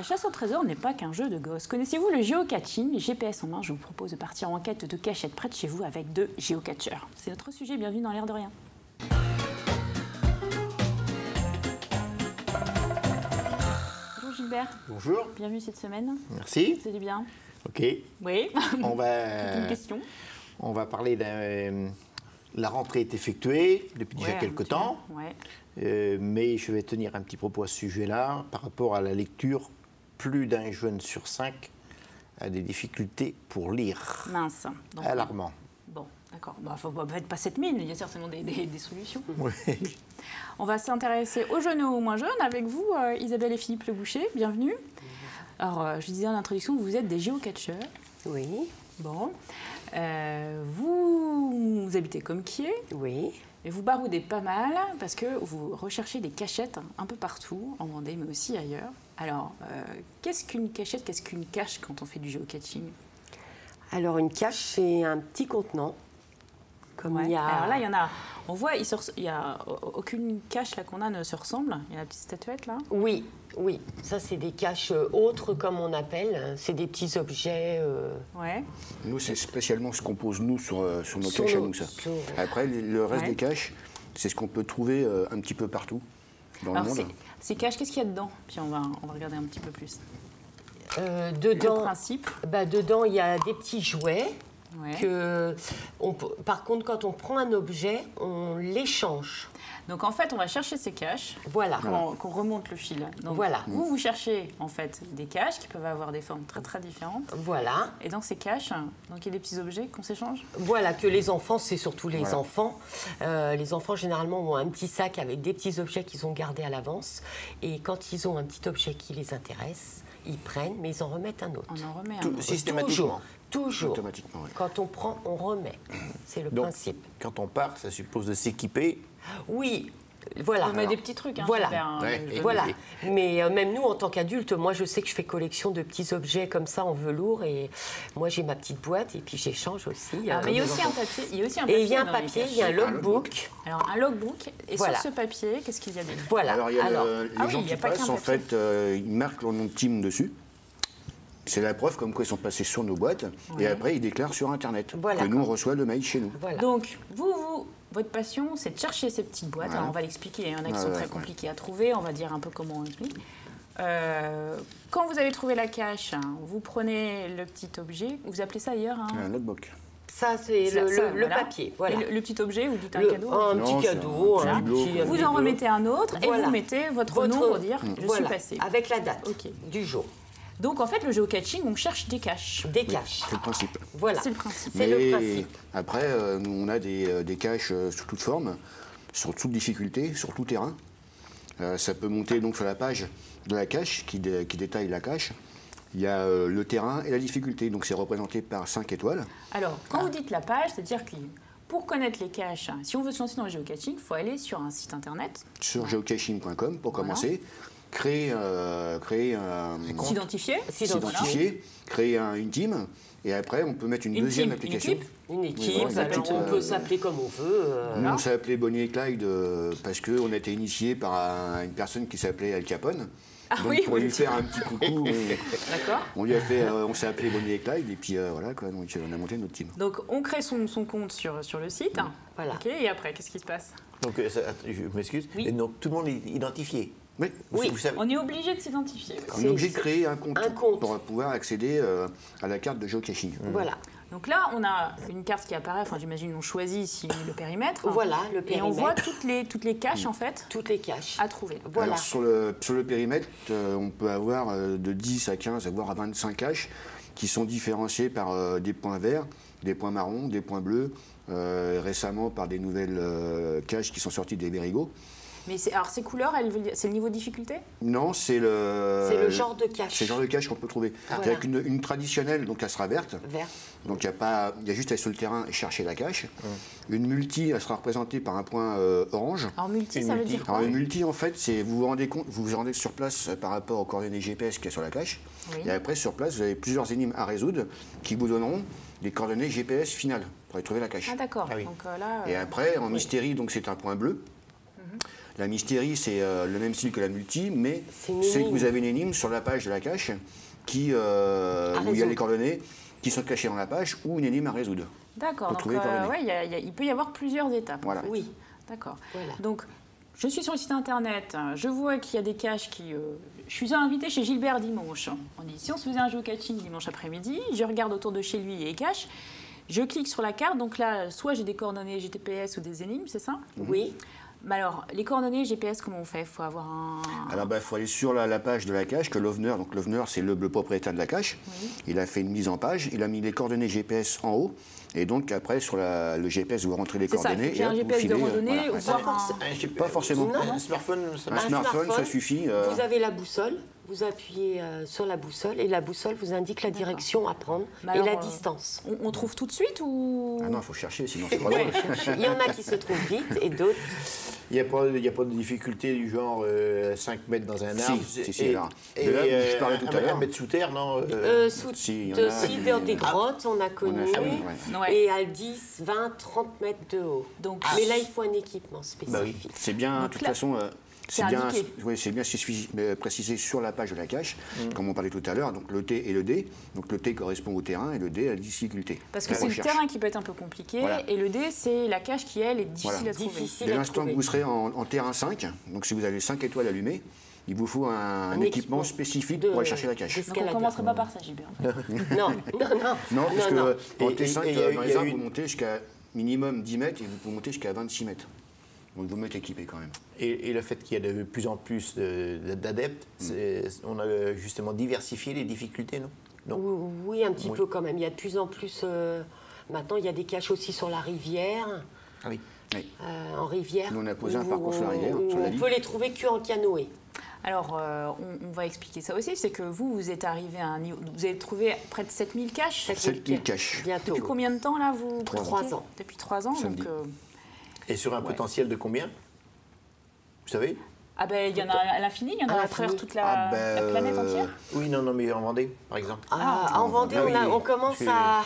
chasse au trésor n'est pas qu'un jeu de gosses. Connaissez-vous le géocaching? GPS en main, je vous propose de partir en quête de cachettes près de chez vous avec 2 géocacheurs. C'est notre sujet, bienvenue dans l'air de rien. Bonjour Gilbert. Bonjour. Bienvenue cette semaine. Merci. Vous allez bien? Ok. Oui. On va, une question. On va parler d'un... La rentrée est effectuée depuis déjà quelques temps, mais je vais tenir un petit propos à ce sujet-là par rapport à la lecture. Plus d'un jeune sur 5 a des difficultés pour lire. Mince. Donc, alarmant. Bon, d'accord. Bah, faut pas cette mine, il y a certainement des solutions. Oui. On va s'intéresser aux jeunes et aux moins jeunes avec vous, Isabelle et Philippe Le Boucher. Bienvenue. Alors, je disais en introduction, vous êtes des géocacheurs. Oui. Bon. Vous habitez Comquier. Oui. Et vous baroudez pas mal parce que vous recherchez des cachettes un peu partout, en Vendée, mais aussi ailleurs. Alors, qu'est-ce qu'une cachette, qu'est-ce qu'une cache quand on fait du géocaching? Alors, une cache, c'est un petit contenant. Comme il y a... Alors là, il y en a... On voit, il y a aucune cache là qu'on a ne se ressemble. Il y a la petite statuette là. Oui, oui. Ça, c'est des caches autres, comme on appelle. C'est des petits objets. Ouais. Nous, c'est spécialement ce qu'on pose, nous, sur nos caches à nous, ça. Après, le reste des caches, c'est ce qu'on peut trouver un petit peu partout dans le monde. Ces caches, qu'est-ce qu'il y a dedans? Puis on va regarder un petit peu plus. Dedans, le principe. Dedans, il y a des petits jouets. Ouais. Par contre, quand on prend un objet, on l'échange. Donc en fait, on va chercher ces caches. Voilà. Qu'on remonte le fil. Donc voilà. vous cherchez en fait des caches qui peuvent avoir des formes très très différentes. Voilà. Et dans ces caches, donc il y a des petits objets qu'on s'échange. Voilà, que les enfants, c'est surtout les enfants. Les enfants généralement ont un petit sac avec des petits objets qu'ils ont gardés à l'avance. Et quand ils ont un petit objet qui les intéresse, ils prennent, mais ils en remettent un autre. On en remet un autre. Systématiquement. Toujours. Automatiquement, oui. Quand on prend, on remet. C'est le principe. Quand on part, ça suppose de s'équiper. Oui, voilà. On met des petits trucs. Hein, voilà. Voilà. Mais même nous, en tant qu'adultes, moi, je sais que je fais collection de petits objets comme ça en velours. Et moi, j'ai ma petite boîte et puis j'échange aussi. Mais il y a aussi un papier. Il y a aussi un papier. Et il y a un papier, il y a un logbook. Alors, un logbook. Et sur ce papier, qu'est-ce qu'il y a dedans? Voilà. Alors, il y a les gens qui passent, en fait, ils marquent leur nom de team dessus. C'est la preuve comme quoi ils sont passés sur nos boîtes et après ils déclarent sur Internet que nous on reçoit le mail chez nous. Voilà. Donc votre passion c'est de chercher ces petites boîtes. Alors on va l'expliquer, il y en a qui sont très compliquées à trouver, on va dire un peu comment on explique. Quand vous avez trouvé la cache, vous prenez le petit objet, vous appelez ça ailleurs un notebook. Ça, c'est le papier. Voilà. Et le petit objet, vous dites un cadeau? Un petit cadeau. Vous en remettez un autre et vous mettez votre nom pour dire je suis passé. Avec la date du jour. Donc en fait, le géocaching, on cherche des caches. Des caches. C'est le principe. Voilà. C'est le principe. C'est le principe. Après, nous, on a des caches sous toute forme, sur toute difficulté, sur tout terrain. Ça peut monter donc sur la page de la cache qui détaille la cache. Il y a le terrain et la difficulté. Donc c'est représenté par 5 étoiles. Alors, quand vous dites la page, c'est-à-dire que pour connaître les caches, si on veut se lancer dans le géocaching, il faut aller sur un site internet. Sur geocaching.com pour commencer. Créer un s'identifier, créer une team, et après on peut mettre une deuxième application. Une équipe, on peut s'appeler comme on veut. Nous on s'est appelé Bonnie et Clyde parce qu'on a été initié par une personne qui s'appelait Al Capone. Donc pour lui faire un petit coucou, on s'est appelé Bonnie et Clyde et puis voilà quoi, donc on a monté notre team. Donc on crée son compte sur le site, voilà. Okay, et après qu'est-ce qui se passe? Donc je m'excuse, donc tout le monde est identifié. Oui, vous savez. On est obligé de s'identifier. On est obligé de créer un compte pour pouvoir accéder à la carte de géocaching. Voilà. Donc là, on a une carte qui apparaît, enfin j'imagine on choisit ici le périmètre. Voilà, le périmètre. Et on voit toutes les caches en fait. Toutes les caches. À trouver. Voilà. Alors, sur le périmètre, on peut avoir de 10 à 15, voire à 25 caches qui sont différenciées par des points verts, des points marrons, des points bleus, récemment par des nouvelles caches qui sont sorties des Verigo. Mais alors ces couleurs, c'est le niveau de difficulté? Non, c'est le genre de cache. C'est le genre de cache qu'on peut trouver. Voilà. Avec une traditionnelle, donc elle sera verte. Donc il y a juste à aller sur le terrain et chercher la cache. Une multi, elle sera représentée par un point orange. Alors multi, ça veut dire quoi? Alors une multi, en fait, c'est vous vous rendez sur place par rapport aux coordonnées GPS qu'il y a sur la cache. Oui. Et après, sur place, vous avez plusieurs énigmes à résoudre qui vous donneront les coordonnées GPS finales pour aller trouver la cache. Ah d'accord. Et après, en mystérie, donc c'est un point bleu. La mystérie, c'est le même style que la multi, mais c'est que vous avez une énigme sur la page de la cache où il y a les coordonnées qui sont cachées dans la page ou une énigme à résoudre. D'accord, donc il peut y avoir plusieurs étapes. Voilà. Oui. D'accord. Voilà. Donc, je suis sur le site internet, je vois qu'il y a des caches qui... je suis invitée chez Gilbert dimanche. On dit, si on se faisait un géocaching dimanche après-midi, je regarde autour de chez lui et les caches, je clique sur la carte, donc là, soit j'ai des coordonnées GPS ou des énigmes, c'est ça? Oui. Mais alors, les coordonnées GPS, comment on fait? Il faut avoir un... Alors, il faut aller sur la page de la cache, que l'OVNER, donc l'OVNER, c'est le propriétaire de la cache. Oui. Il a fait une mise en page, il a mis les coordonnées GPS en haut, et donc après, sur le GPS, vous rentrez les coordonnées. C'est ça, il faut qu'il y ait un GPS de randonnée ou pas forcément. Non, un smartphone, ça suffit. Vous avez la boussole, vous appuyez sur la boussole, et la boussole vous indique la direction à prendre et la distance. On trouve tout de suite ou... Ah non, il faut chercher, sinon c'est pas drôle. Il y en a qui se trouvent vite et d'autres... Il n'y a pas de difficulté du genre 5 mètres dans un arbre. Si, là. Et là, je parlais tout à l'heure. 1 mètre sous terre, non dans des grottes, on a connu. Et à 10, 20, 30 mètres de haut. Donc, mais là, il faut un équipement spécifique. Bah oui. C'est bien, de toute façon... C'est bien précisé sur la page de la cache, comme on parlait tout à l'heure, donc le T et le D. Donc le T correspond au terrain et le D à la difficulté. Parce que c'est le terrain qui peut être un peu compliqué, et le D, c'est la cache qui, elle, est difficile à trouver. Dès l'instant que vous serez en terrain 5, donc si vous avez 5 étoiles allumées, il vous faut un équipement spécifique pour aller chercher la cache. Donc on ne commencerait pas par ça, Gilbert. Non, parce qu'en T5, dans les arbres, vous montez jusqu'à minimum 10 mètres et vous pouvez monter jusqu'à 26 mètres. Donc vous m'êtes équipé quand même. Et le fait qu'il y a de plus en plus d'adeptes, on a justement diversifié les difficultés, non? Oui, un petit peu quand même. Il y a de plus en plus... maintenant, il y a des caches aussi sur la rivière. Ah oui. En rivière. Nous, on a posé un parcours sur la rivière. On peut les trouver qu'en canoë. Alors, on va expliquer ça aussi, c'est que vous êtes arrivé à un niveau... Vous avez trouvé près de 7000 caches? 7000 caches. Bientôt. Depuis combien de temps, là, vous... 3 ans. Depuis 3 ans, Samedi. donc... Et sur un potentiel de combien? Vous savez? Ah ben, il y en a à l'infini, il y en a à travers toute la planète entière? Oui, non, mais en Vendée, par exemple. En Vendée, on commence à...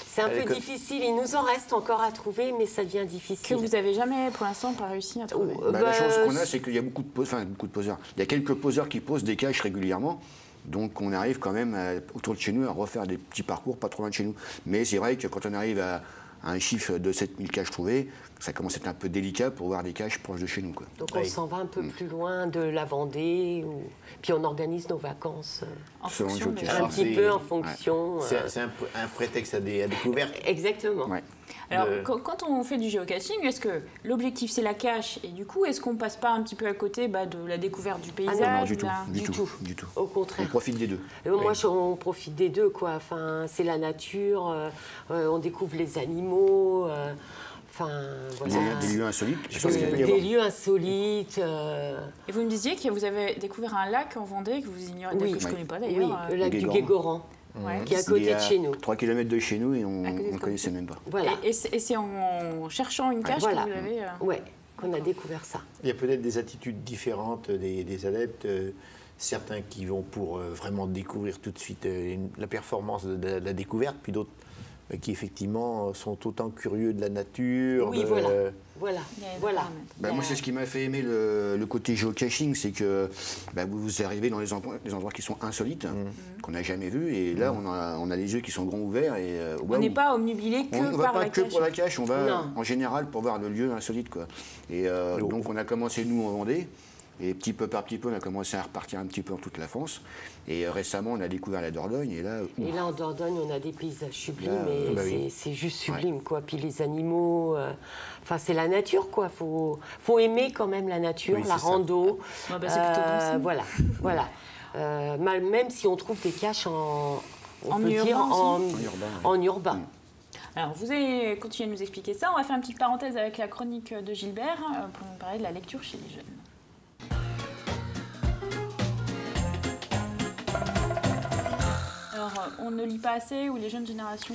C'est un peu difficile, il nous en reste encore à trouver, mais ça devient difficile. Que vous n'avez jamais, pour l'instant, pas réussi à trouver? La chance qu'on a, c'est qu'il y a beaucoup de poseurs. Il y a quelques poseurs qui posent des caches régulièrement. Donc on arrive quand même, autour de chez nous, à refaire des petits parcours pas trop loin de chez nous. Mais c'est vrai que quand on arrive à un chiffre de 7000 caches trouvées, ça commence à être un peu délicat pour voir des caches proches de chez nous, quoi. Donc on s'en va un peu plus loin de la Vendée, puis on organise nos vacances en fonction un petit peu en fonction. C'est un prétexte à des découvertes. Exactement. Ouais. Alors, quand on fait du géocaching, est-ce que l'objectif c'est la cache et du coup, est-ce qu'on passe pas un petit peu à côté de la découverte du paysage? Non, du tout. Au contraire. On profite des deux. Moi, on profite des deux, quoi. Enfin, c'est la nature, on découvre les animaux. Voilà. Des lieux insolites. Des lieux insolites. Et vous me disiez que vous avez découvert un lac en Vendée que vous ignorez, que je ne connais pas d'ailleurs. Oui, le lac du Guégoran. Qui est à côté de chez nous. 3 km de chez nous et on ne connaissait même pas. Voilà. Et c'est en cherchant une cache que vous l'avez... Oui, qu'on a découvert ça. Il y a peut-être des attitudes différentes des adeptes. Certains qui vont pour vraiment découvrir tout de suite la performance de la découverte, puis d'autres qui effectivement sont autant curieux de la nature. Oui, voilà. Moi, c'est ce qui m'a fait aimer le côté géocaching, c'est que vous arrivez dans des endroits qui sont insolites, qu'on n'a jamais vus, et là, on a les yeux qui sont grands ouverts. Et, on n'est pas omnubilé que par la cache. On ne va pas que pour la cache, on va en général pour voir le lieu insolite, quoi. Et donc, on a commencé, nous, en Vendée. Et petit peu par petit peu, on a commencé à repartir un petit peu dans toute la France. Et récemment, on a découvert la Dordogne. Et là, en Dordogne, on a des paysages sublimes. C'est juste sublime, quoi. Puis les animaux... c'est la nature, quoi. Faut aimer quand même la nature, la rando. C'est plutôt bon signe. Voilà. Même si on trouve des caches en urbain. Alors, vous allez continuer à nous expliquer ça. On va faire une petite parenthèse avec la chronique de Gilbert pour nous parler de la lecture chez les jeunes. Alors, on ne lit pas assez ou les jeunes générations?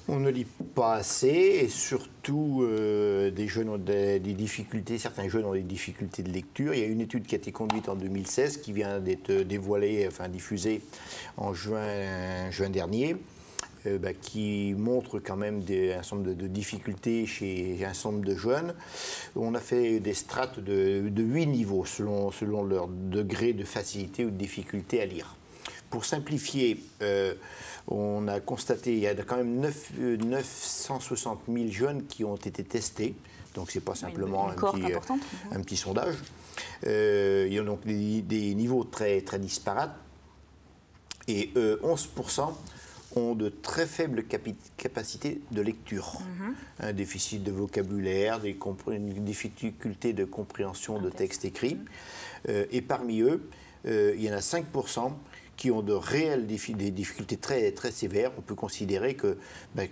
On ne lit pas assez et surtout des jeunes ont des difficultés, certains jeunes ont des difficultés de lecture. Il y a une étude qui a été conduite en 2016 qui vient d'être diffusée en juin dernier. qui montrent quand même un certain nombre de difficultés chez un certain nombre de jeunes. On a fait des strates de 8 niveaux selon leur degré de facilité ou de difficulté à lire. Pour simplifier, on a constaté qu'il y a quand même 960 000 jeunes qui ont été testés. Donc, ce n'est pas simplement un petit sondage. Il y a donc des niveaux très, très disparates. Et 11% ont de très faibles capacités de lecture. Un déficit de vocabulaire, une difficulté de compréhension de textes écrits. Et parmi eux, il y en a 5% qui ont de réelles des difficultés très, très sévères. On peut considérer que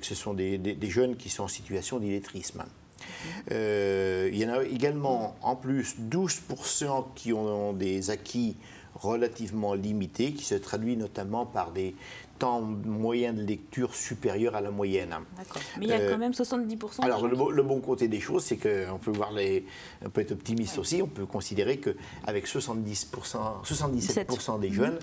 ce sont des jeunes qui sont en situation d'illettrisme. Il y en a également, en plus, 12% qui ont des acquis relativement limités, qui se traduit notamment par des temps moyens de lecture supérieurs à la moyenne. D'accord. Mais il y a quand même 70%. Alors, le bon côté des choses, c'est qu'on peut on peut être optimiste aussi. On peut considérer qu'avec 77% des jeunes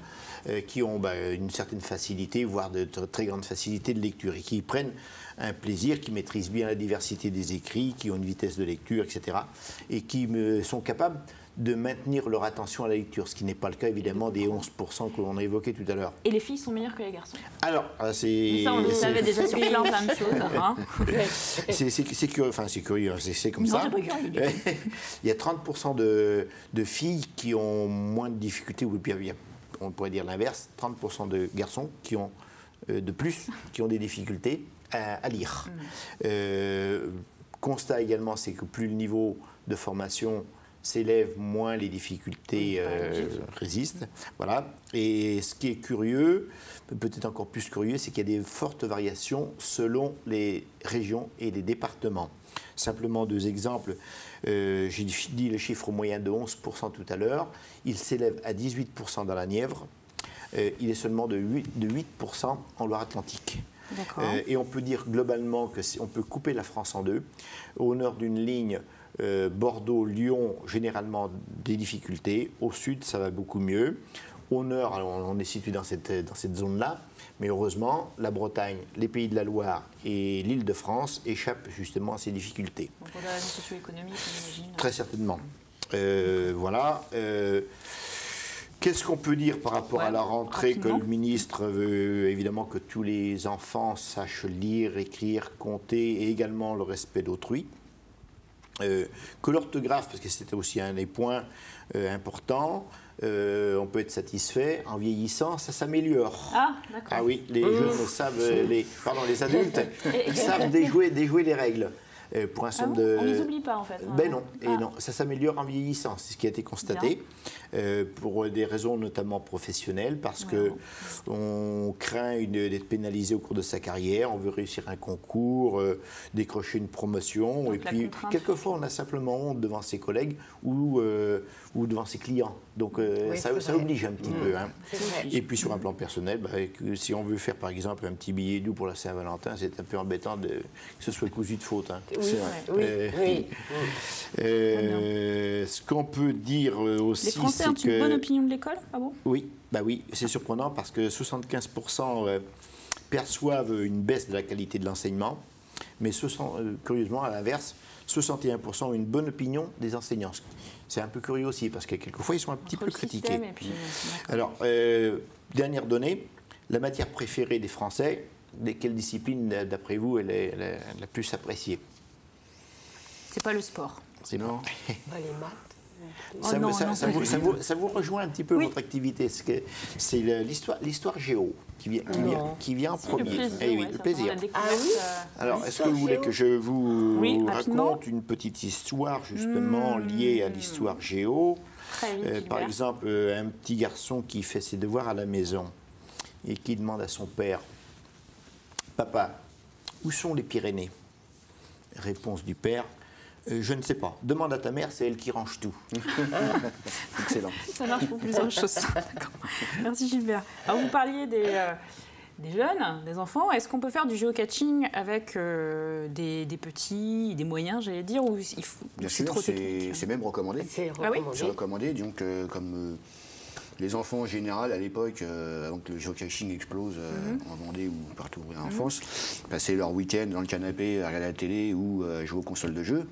qui ont une certaine facilité, voire de très grande facilité de lecture, et qui prennent un plaisir, qui maîtrisent bien la diversité des écrits, qui ont une vitesse de lecture, etc., et qui sont capables de maintenir leur attention à la lecture, ce qui n'est pas le cas évidemment des 11% que l'on a évoqués tout à l'heure. Et les filles sont meilleures que les garçons? Alors, c'est... Ça, on le savait déjà sur plein de choses. Hein. C'est curieux, enfin c'est curieux, c'est comme ça. Il y a 30% de filles qui ont moins de difficultés, ou puis on pourrait dire l'inverse, 30% de garçons qui ont qui ont des difficultés à lire. Constat également, c'est que plus le niveau de formation s'élève, moins les difficultés résistent. Voilà. Et ce qui est curieux, peut-être encore plus curieux, c'est qu'il y a des fortes variations selon les régions et les départements. Simplement 2 exemples. J'ai dit le chiffre moyen de 11% tout à l'heure. Il s'élève à 18% dans la Nièvre. Il est seulement de 8% en Loire-Atlantique. Et on peut dire globalement qu'on peut couper la France en deux. Au nord d'une ligne, Bordeaux-Lyon, généralement des difficultés. Au sud, ça va beaucoup mieux. Au nord, alors on est situé dans cette zone-là, mais heureusement, la Bretagne, les Pays de la Loire et l'Île-de-France échappent justement à ces difficultés. Donc pour des raisons socio-économiques, j'imagine. Très certainement. Voilà. Qu'est-ce qu'on peut dire par rapport à la rentrée? Que le ministre veut évidemment que tous les enfants sachent lire, écrire, compter et également le respect d'autrui. Que l'orthographe, parce que c'était aussi un des points importants, on peut être satisfait. En vieillissant, ça s'améliore. Ah, d'accord. Ah oui, les jeunes savent, les adultes savent déjouer les règles. Pour un certain On ne les oublie pas en fait. Ben non, et non, ça s'améliore en vieillissant, c'est ce qui a été constaté, pour des raisons notamment professionnelles, parce qu'on craint d'être pénalisé au cours de sa carrière, on veut réussir un concours, décrocher une promotion, donc, et puis quelquefois on a simplement honte devant ses collègues ou devant ses clients. Donc ça oblige un petit peu. Hein. Et puis sur un plan personnel, si on veut faire par exemple un petit billet doux pour la Saint-Valentin, c'est un peu embêtant que ce soit cousu de faute. Hein. Ce qu'on peut dire aussi, les Français ont une bonne opinion de l'école? Ah bon? Oui, c'est surprenant parce que 75% perçoivent une baisse de la qualité de l'enseignement, mais curieusement, à l'inverse, 61% ont une bonne opinion des enseignants. C'est un peu curieux aussi parce que quelquefois ils sont un petit peu critiqués. Alors, dernière donnée, la matière préférée des Français, quelle discipline d'après vous elle est la plus appréciée? C'est pas le sport. C'est non. Les maths. Ça vous rejoint un petit peu votre activité. C'est l'histoire géo qui vient en premier. Le plaisir. Alors, est-ce que vous voulez que je vous raconte une petite histoire justement liée à l'histoire géo? Par exemple, un petit garçon qui fait ses devoirs à la maison et qui demande à son père: Papa, où sont les Pyrénées? Réponse du père: je ne sais pas. Demande à ta mère, c'est elle qui range tout. Excellent. Ça marche pour plusieurs choses. Merci Gilbert. Alors vous parliez des jeunes, des enfants. Est-ce qu'on peut faire du géocaching avec des petits, des moyens, j'allais dire, ou Bien sûr, c'est même recommandé. C'est recommandé. Donc, comme Les enfants en général, à l'époque, avant que le géocaching explose en Vendée ou partout en France, passaient leur week-end dans le canapé à regarder la télé ou jouer aux consoles de jeux.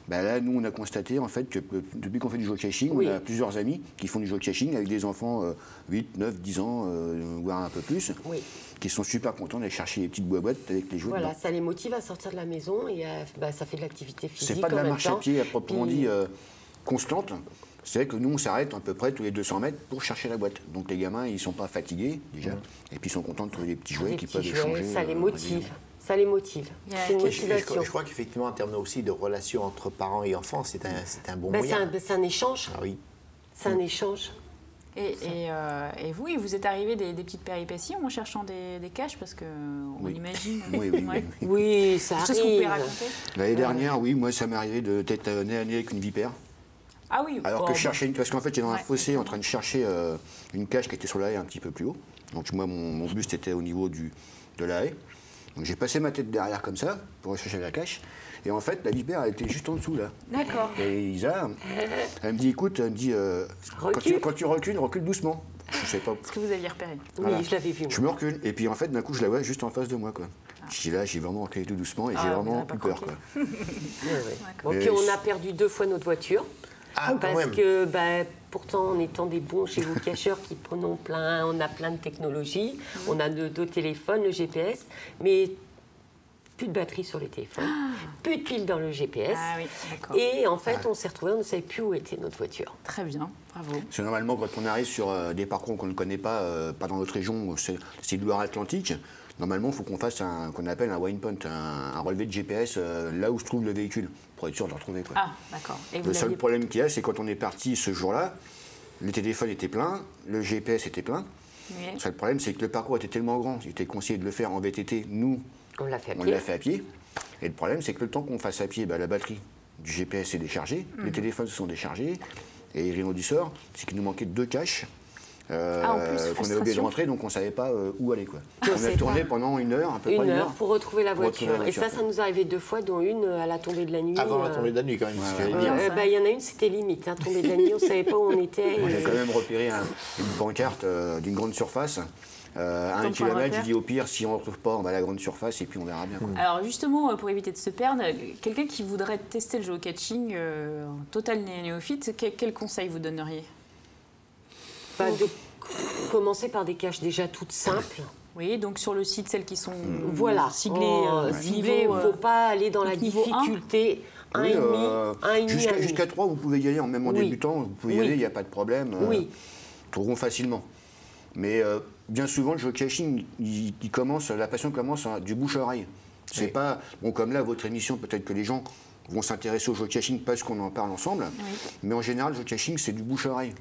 Ben là, nous, on a constaté en fait que depuis qu'on fait du géocaching, on a plusieurs amis qui font du géocaching avec des enfants 8, 9, 10 ans, voire un peu plus, qui sont super contents d'aller chercher les petites boîtes avec les jouets. Voilà, ça les motive à sortir de la maison et ça fait de l'activité physique. C'est pas de la marche à pied à proprement dit constante. C'est vrai que nous, on s'arrête à peu près tous les 200 mètres pour chercher la boîte. Donc les gamins, ils sont pas fatigués déjà, et puis ils sont contents de trouver des petits jouets qui peuvent échanger. Ça les motive. Ça les motive. C'est une motivation. Je crois qu'effectivement, en termes aussi de relations entre parents et enfants, c'est un bon moyen. C'est un échange. Ah oui. C'est un échange. Et vous êtes arrivé des petites péripéties en cherchant des caches parce qu'on imagine. Oui, ça arrive. Qu'est-ce que vous pouvez raconter? L'année dernière, oui, moi ça m'est arrivé d'être nez à nez avec une vipère. Ah oui. Alors que je cherchais parce qu'en fait, j'étais dans un fossé en train de chercher une cache qui était sur la haie un petit peu plus haut. Donc moi, mon buste était au niveau de la haie. Donc j'ai passé ma tête derrière comme ça pour chercher la cache. Et en fait, la vipère, elle était juste en dessous là. D'accord. Et Isa, elle me dit, écoute, quand tu recules, recule doucement. Je sais pas. Est-ce que vous aviez repéré? Oui, je l'avais vu. Je me recule. Et puis en fait, d'un coup, je la vois juste en face de moi, quoi. Je dis là, j'ai vraiment reculé tout doucement et j'ai vraiment eu peur, quoi. Donc on a perdu 2 fois notre voiture. Parce que pourtant, en étant des bons géocacheurs qui prenons plein, on a plein de technologies, on a deux téléphones, le GPS, mais plus de batterie sur les téléphones, plus de piles dans le GPS. Ah oui, d'accord. Et en fait, on s'est retrouvés, on ne savait plus où était notre voiture. Très bien, bravo. C'est normalement quand on arrive sur des parcours qu'on ne connaît pas dans notre région, c'est de Loire-Atlantique. Normalement, il faut qu'on fasse qu'on appelle un waypoint, un relevé de GPS là où se trouve le véhicule, pour être sûr de le retrouver, quoi. Ah, d'accord. Le seul problème qu'il y a, c'est quand on est parti ce jour-là, le téléphone était plein, le GPS était plein. Oui. Le seul problème, c'est que le parcours était tellement grand, il était conseillé de le faire en VTT. Nous, on l'a fait à pied. Et le problème, c'est que le temps qu'on fasse à pied, la batterie du GPS est déchargée, les téléphones se sont déchargés, et rien du sort, c'est qu'il nous manquait 2 caches. Qu'on a oublié de rentrer, donc on ne savait pas où aller, quoi. On a tourné pendant 1 heure, à peu près 1 heure, pour retrouver la voiture. Et ça nous est arrivé 2 fois, dont une à la tombée de la nuit. Avant la tombée de la nuit, quand même. Il y en a une, c'était limite. Tombée de la nuit, on ne savait pas où on était. On a quand même repéré une pancarte d'une grande surface. À 1 kilomètre, je dis au pire, si on ne retrouve pas, on va à la grande surface et puis on verra bien. Alors justement, pour éviter de se perdre, quelqu'un qui voudrait tester le géocaching en total néophyte, quel conseil vous donneriez? De commencer par des caches déjà toutes simples. Oui, donc sur le site, celles qui sont ciblées. Il ne faut pas aller dans la difficulté. 1,5. Jusqu'à 3, vous pouvez y aller, même en débutant, vous pouvez y aller, il n'y a pas de problème. Trouveront facilement. Mais bien souvent, le géocaching, la passion commence du bouche-oreille. C'est pas, comme là, votre émission, peut-être que les gens vont s'intéresser au géocaching parce qu'on en parle ensemble. Mais en général, le géocaching, c'est du bouche-oreille.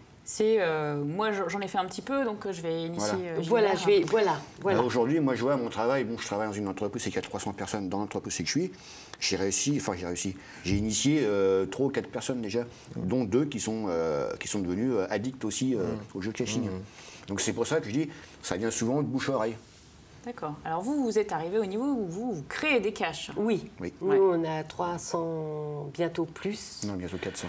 Moi, j'en ai fait un petit peu, donc je vais initier. Voilà. Aujourd'hui, moi, je vois mon travail. Je travaille dans une entreprise, c'est qu'il y a 300 personnes dans l'entreprise que je suis. J'ai initié 3 ou 4 personnes déjà, dont 2 qui sont devenus addicts aussi au géocaching. Donc c'est pour ça que je dis, ça vient souvent de bouche à oreille. D'accord. Alors vous êtes arrivé au niveau où vous créez des caches. Oui. Nous, on a 300, bientôt plus. Non, bientôt 400.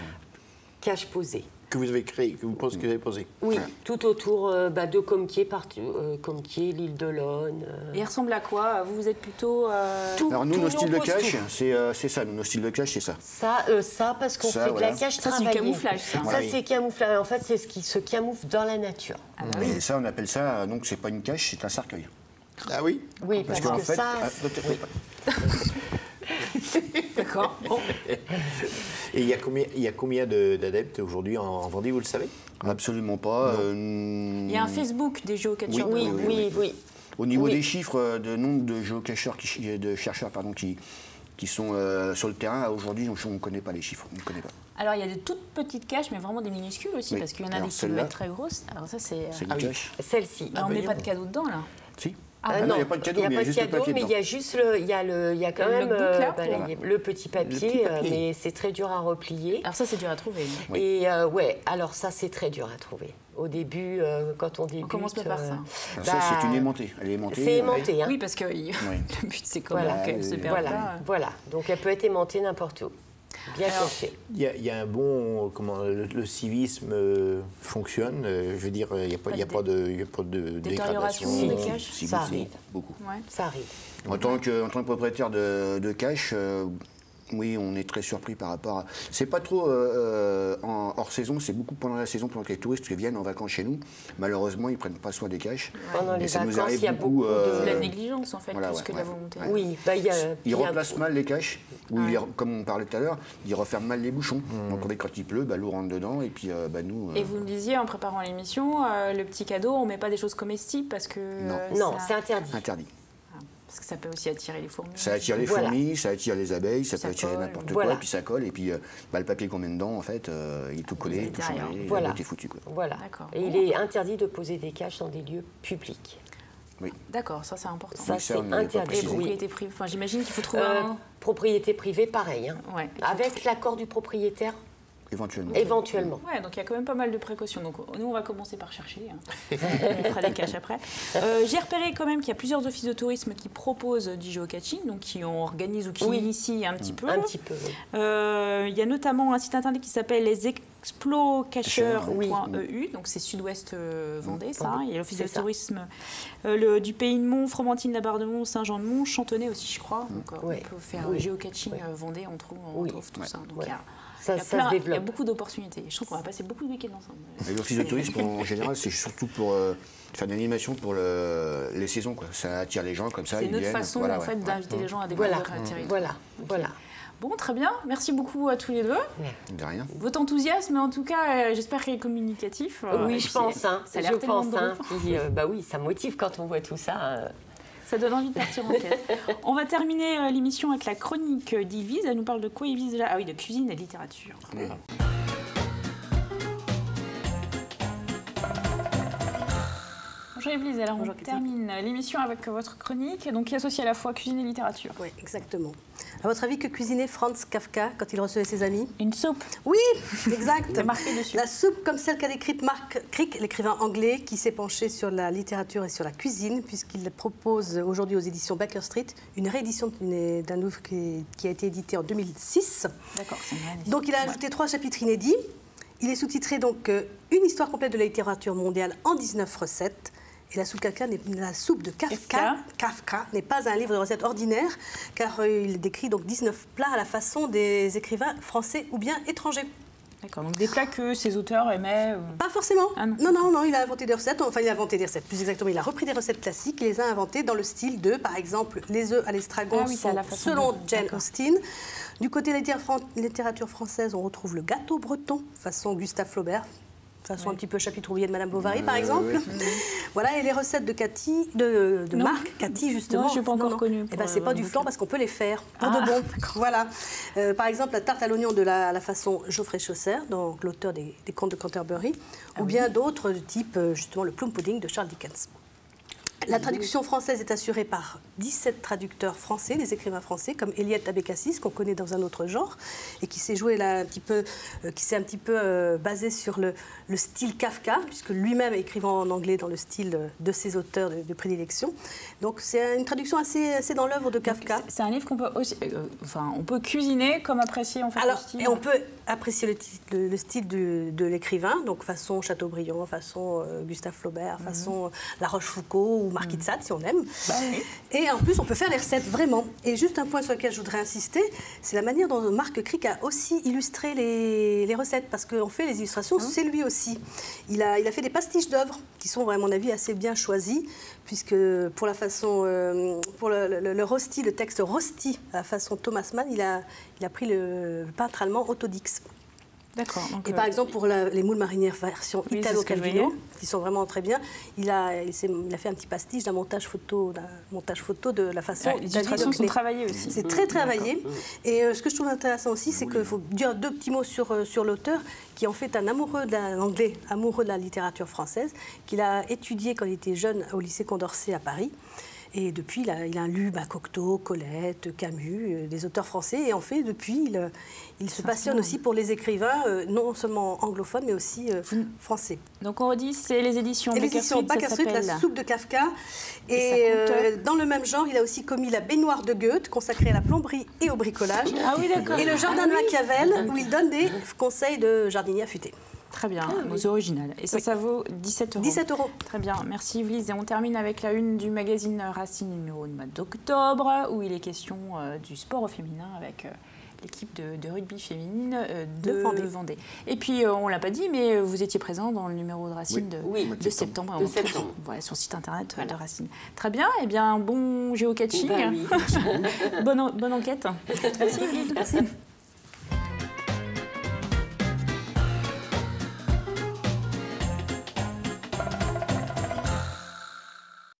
Caches posées. Que vous avez créé, que vous avez posé. Oui, tout autour de Comquier, l'île de l'Aune. Et il ressemble à quoi? Vous êtes plutôt... Alors nous, nos styles de cache, c'est ça. Nos styles de cache, c'est ça. Ça parce qu'on fait de la cache travaillée. Ça, c'est du camouflage, ça. Ça, c'est camouflage. En fait, c'est ce qui se camoufle dans la nature. Et ça, on appelle ça, donc c'est pas une cache, c'est un cercueil. Ah oui? Oui, parce que fait, ça... D'accord. Et il y a combien d'adeptes aujourd'hui en Vendée, vous le savez? Absolument pas. Il y a un Facebook des géocacheurs. Oui. Au niveau des chiffres de nombre de géocacheurs, de chercheurs qui sont sur le terrain, aujourd'hui, on ne connaît pas les chiffres. On ne connaît pas. Alors, il y a de toutes petites caches, mais vraiment des minuscules aussi, parce qu'il y en a des qui peuvent être très grosses. Alors ça, c'est... une cache. Celle-ci. On ne met pas de cadeau dedans, là? Si. Non, il n'y a pas de cadeau, mais il y a juste le papier mais il y a juste il y a quand même le petit papier, mais c'est très dur à replier. Alors ça, c'est dur à trouver. Et alors ça, c'est très dur à trouver. Au début, quand on débute... On commence pas par ça. Ça, c'est une aimantée. Elle est aimantée. C'est aimanté, hein. Oui, parce que le but, c'est comment qu'elle se perd pas. Voilà, donc elle peut être aimantée n'importe où. Bien caché. Il y a un bon... Comment le civisme fonctionne. Je veux dire, il n'y a pas de détérioration dégradation. des caches. Ça arrive. Beaucoup. Ouais. Ça arrive. En tant que propriétaire de cache, oui, on est très surpris par rapport à... C'est pas trop hors saison, c'est beaucoup pendant la saison, pendant que les touristes viennent en vacances chez nous. Malheureusement, ils ne prennent pas soin des caches. Pendant les ça nous vacances, arrive il y a beaucoup de la négligence, en fait, voilà, plus que de la volonté. Oui, bah, ils replacent mal les caches, ou comme on parlait tout à l'heure, ils referment mal les bouchons. Donc quand il pleut, l'eau rentre dedans, et puis nous... Et vous me disiez, en préparant l'émission, le petit cadeau, on ne met pas des choses comestibles parce que... Non, c'est interdit. Interdit. Parce que ça peut aussi attirer les fourmis. Ça attire les fourmis, ça attire les abeilles, ça peut attirer n'importe quoi, et puis ça colle, et puis le papier qu'on met dedans, en fait, il est tout collé, tout changé, voilà. il est foutu. Quoi. Voilà. Et il est interdit de poser des caches dans des lieux publics. Oui. D'accord, ça c'est important. Ça, c'est interdit. Propriété privée. Enfin, j'imagine qu'il faut trouver un... Propriété privée, pareil. Hein. Ouais. Avec l'accord du propriétaire. Éventuellement. Ouais, donc il y a quand même pas mal de précautions. Donc nous, on va commencer par chercher. On fera des caches après. J'ai repéré quand même qu'il y a plusieurs offices de tourisme qui proposent du géocaching, donc qui en organisent ou qui initient un petit peu. Un petit peu, oui. Il y a notamment un site internet qui s'appelle lesexplocacheurs.eu, donc c'est Sud-Ouest Vendée, ça. Il y a l'office de tourisme du Pays de Mont, Fromentine-la-Barre-de-Mont, Saint-Jean-de-Mont, Chantonnay aussi, je crois. Donc on peut faire géocaching Vendée, on trouve tout ça. Donc il y a beaucoup d'opportunités. Je trouve qu'on va passer beaucoup de week-ends ensemble. Et l'office de tourisme, en général, c'est surtout pour faire de l'animation pour les saisons. Quoi. Ça attire les gens comme ça. C'est notre façon en fait, d'inviter les gens à découvrir un territoire. Voilà. Bon, très bien. Merci beaucoup à tous les deux. De rien. Votre enthousiasme, en tout cas, j'espère qu'il est communicatif. Oui, je pense. Ça a l'air tellement drôle. Bah oui, ça motive quand on voit tout ça. Ça donne envie de partir en quête. On va terminer l'émission avec la chronique d'Yvise. Elle nous parle de quoi, Yvise, là ? Ah oui, de cuisine et de littérature. Bonjour Yvise, alors on termine l'émission avec votre chronique, donc qui associe à la fois cuisine et littérature. Oui, exactement. À votre avis, que cuisinait Franz Kafka quand il recevait ses amis ? Une soupe. Oui, exact. C'est marqué dessus. La soupe comme celle qu'a décrite Mark Crick, l'écrivain anglais, qui s'est penché sur la littérature et sur la cuisine, puisqu'il propose aujourd'hui aux éditions Baker Street une réédition d'un livre qui a été édité en 2006. D'accord, c'est magnifique. Donc il a ajouté 3 chapitres inédits. Il est sous-titré donc Une histoire complète de la littérature mondiale en 19 recettes. Et la soupe de Kafka n'est pas un livre de recettes ordinaire, car il décrit donc 19 plats à la façon des écrivains français ou bien étrangers. D'accord, donc des plats que ces auteurs aimaient Pas forcément. Ah non, il a inventé des recettes. Enfin, il a inventé des recettes, plus exactement. Il a repris des recettes classiques, il les a inventées dans le style de, par exemple, les œufs à l'estragon selon Jane Austen. Du côté de la littérature française, on retrouve le gâteau breton, façon Gustave Flaubert. Façon un petit peu Chapitrouvier de Madame Bovary, par exemple. Voilà, et les recettes de Marc, Cathy, justement. Non, je n'ai pas encore connu. Eh ben, c'est pas du flan parce qu'on peut les faire pour de bon. Voilà. Par exemple, la tarte à l'oignon de la façon Geoffrey Chaucer, donc l'auteur des Contes de Canterbury, ou bien d'autres, type justement le plum pudding de Charles Dickens. La traduction française est assurée par 17 traducteurs français, des écrivains français, comme Eliette Abécassis, qu'on connaît dans un autre genre, et qui s'est joué là qui s'est un petit peu basé sur le style Kafka, puisque lui-même écrivant en anglais dans le style de ses auteurs de prédilection. Donc c'est une traduction assez dans l'œuvre de Kafka. C'est un livre qu'on peut aussi, on peut cuisiner comme apprécier en fait le style. Et on peut apprécier le style de l'écrivain, donc façon Chateaubriand, façon Gustave Flaubert, façon La Rochefoucauld ou Marquis de Sade, si on aime. Et en plus, on peut faire les recettes, vraiment. Et juste un point sur lequel je voudrais insister, c'est la manière dont Marc Crick a aussi illustré les recettes, parce qu'en fait, les illustrations, c'est lui aussi. Il a fait des pastiches d'œuvres, qui sont, à mon avis, assez bien choisis, puisque pour la façon, pour le rosti, le texte rosti, à la façon Thomas Mann, il a pris le peintre allemand Otto Dix. D'accord. Et par exemple, pour les moules marinières version Italo Calvino, qui sont vraiment très bien, il a fait un petit pastiche d'un montage photo de la façon. Les illustrations sont travaillées aussi. C'est très travaillé. Et ce que je trouve intéressant aussi, c'est qu'il faut dire 2 petits mots sur l'auteur, qui en fait un amoureux de l'anglais, amoureux de la littérature française, qu'il a étudié quand il était jeune au lycée Condorcet à Paris. Et depuis, il a lu Cocteau, Colette, Camus, des auteurs français. Et en fait, depuis, il se passionne aussi pour les écrivains, non seulement anglophones, mais aussi français. Donc on redit, c'est les éditions Baker Street, La soupe de Kafka. Et dans le même genre, il a aussi commis La baignoire de Goethe, consacrée à la plomberie et au bricolage. Ah oui, d'accord. Et le jardin de Machiavel, où il donne des conseils de jardinier affûté. Très bien, c'est original. Et ça vaut 17 €. 17 €. Très bien, merci Yvelise. Et on termine avec la une du magazine Racine numéro de mois d'octobre, où il est question du sport au féminin avec l'équipe de rugby féminine de Vendée. Et puis, on ne l'a pas dit, mais vous étiez présent dans le numéro de Racine de septembre. Voilà, sur le site internet de Racine. Très bien, et bien bon géocaching. Oui. Bonne enquête. Merci Yvelise. Merci.